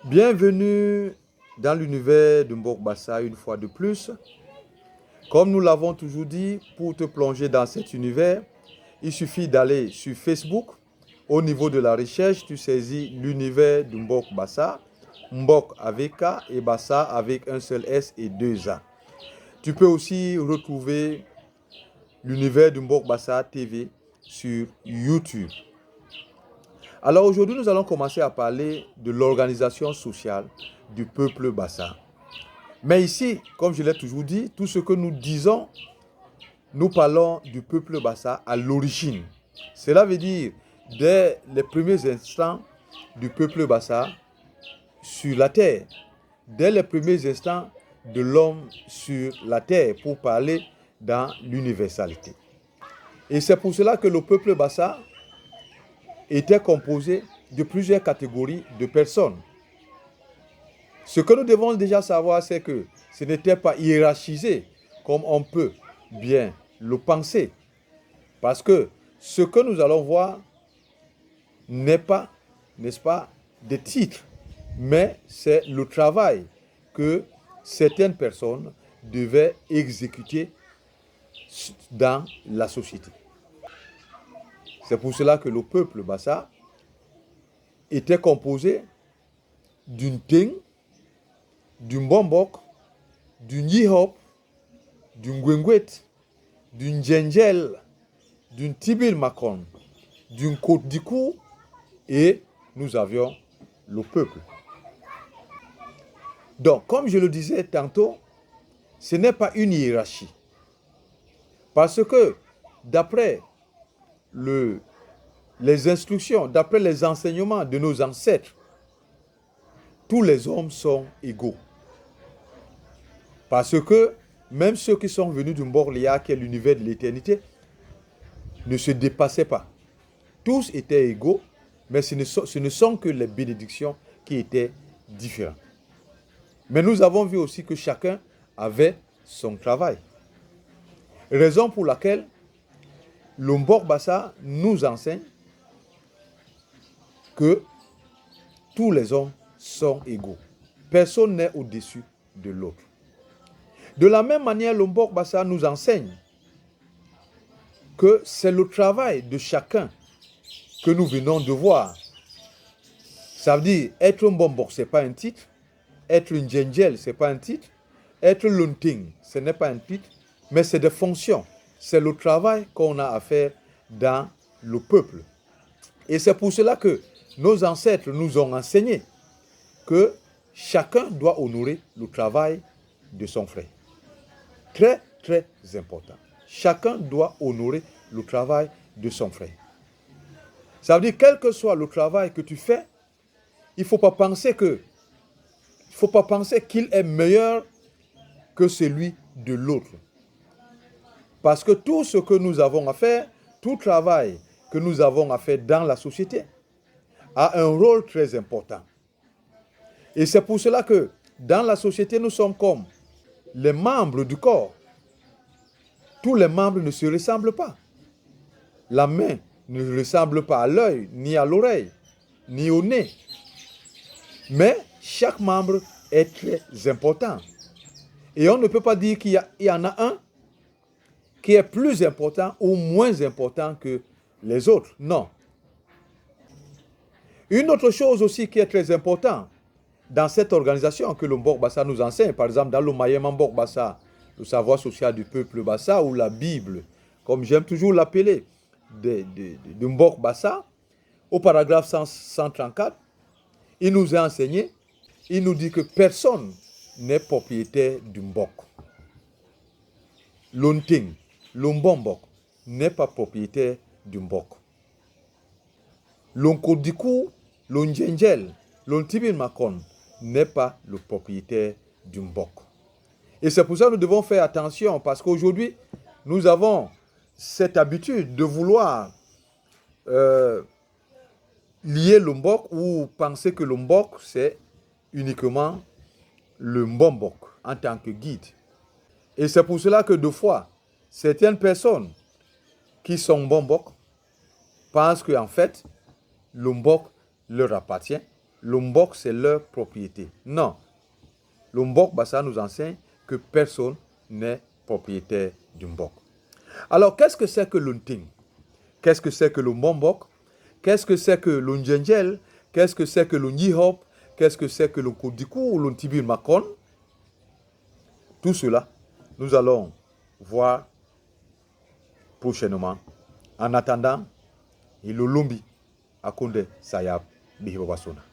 Bienvenue dans l'univers de Mbok Bassa une fois de plus. Comme nous l'avons toujours dit, pour te plonger dans cet univers, il suffit d'aller sur Facebook. Au niveau de la recherche, tu saisis l'univers de Mbok Bassa. Mbok avec K et Bassa avec un seul S et deux A. Tu peux aussi retrouver l'univers de Mbok Bassa TV sur YouTube. Alors aujourd'hui, nous allons commencer à parler de l'organisation sociale du peuple Bassa. Mais ici, comme je l'ai toujours dit, tout ce que nous disons, nous parlons du peuple Bassa à l'origine. Cela veut dire, dès les premiers instants du peuple Bassa sur la terre, dès les premiers instants de l'homme sur la terre, pour parler dans l'universalité. Et c'est pour cela que le peuple Bassa était composé de plusieurs catégories de personnes. Ce que nous devons déjà savoir, c'est que ce n'était pas hiérarchisé comme on peut bien le penser. Parce que ce que nous allons voir n'est pas, n'est-ce pas, des titres, mais c'est le travail que certaines personnes devaient exécuter dans la société. C'est pour cela que le peuple Bassa était composé d'une ting, d'une bombok, d'une yihop, d'une gwengwet, d'une djengel, d'une tibil makon, d'une côte dikou, et nous avions le peuple. Donc, comme je le disais tantôt, ce n'est pas une hiérarchie. Parce que, d'après les instructions, d'après les enseignements de nos ancêtres, tous les hommes sont égaux. Parce que même ceux qui sont venus du Mborlia, qui est l'univers de l'éternité, ne se dépassaient pas. Tous étaient égaux, mais ce ne sont que les bénédictions qui étaient différentes. Mais nous avons vu aussi que chacun avait son travail. Raison pour laquelle le Mbok Bassa nous enseigne que tous les hommes sont égaux. Personne n'est au-dessus de l'autre. De la même manière, le Mbok Bassa nous enseigne que c'est le travail de chacun que nous venons de voir. Ça veut dire, être un Bombok, ce n'est pas un titre. Être une Djengel, ce n'est pas un titre. Être l'Unting, ce n'est pas un titre, mais c'est des fonctions. C'est le travail qu'on a à faire dans le peuple. Et c'est pour cela que nos ancêtres nous ont enseigné que chacun doit honorer le travail de son frère. Très, très important. Chacun doit honorer le travail de son frère. Ça veut dire, quel que soit le travail que tu fais, il ne faut pas penser qu'il est meilleur que celui de l'autre. Parce que tout ce que nous avons à faire, tout travail que nous avons à faire dans la société, a un rôle très important. Et c'est pour cela que dans la société, nous sommes comme les membres du corps. Tous les membres ne se ressemblent pas. La main ne ressemble pas à l'œil, ni à l'oreille, ni au nez. Mais chaque membre est très important. Et on ne peut pas dire qu'il y en a un qui est plus important ou moins important que les autres. Non. Une autre chose aussi qui est très importante dans cette organisation que le Mbok Bassa nous enseigne, par exemple dans le Mayema Mbok Bassa, le savoir social du peuple Bassa, ou la Bible, comme j'aime toujours l'appeler, de Mbok Bassa, au paragraphe 134, il nous a enseigné, il nous dit que personne n'est propriétaire du Mbok. L'Unting, l'Umbombok n'est pas propriétaire du Mbok. L'Onkodikou, l'Ondjengel, l'Ontibin Makon n'est pas le propriétaire du Mbok. Et c'est pour ça que nous devons faire attention, parce qu'aujourd'hui, nous avons cette habitude de vouloir lier le Mbok ou penser que le Mbok, c'est uniquement le Mbombok en tant que guide. Et c'est pour cela que deux fois, certaines personnes qui sont Mbombok pensent qu'en fait, le Mbok leur appartient, Lombok, c'est leur propriété. Non. Lombok Bassa nous enseigne que personne n'est propriétaire du Mbok. Alors, qu'est-ce que c'est que l'Unting? Qu'est-ce que c'est que le Mbombok? Qu'est-ce que c'est que l'Undjengel? Qu'est-ce que c'est que l'Unyihop? Qu'est-ce que c'est que le Kodikou ou l'Untibir Makon? Tout cela, nous allons voir prochainement. En attendant, il Lombi Akonde Sayab Bihibabasona.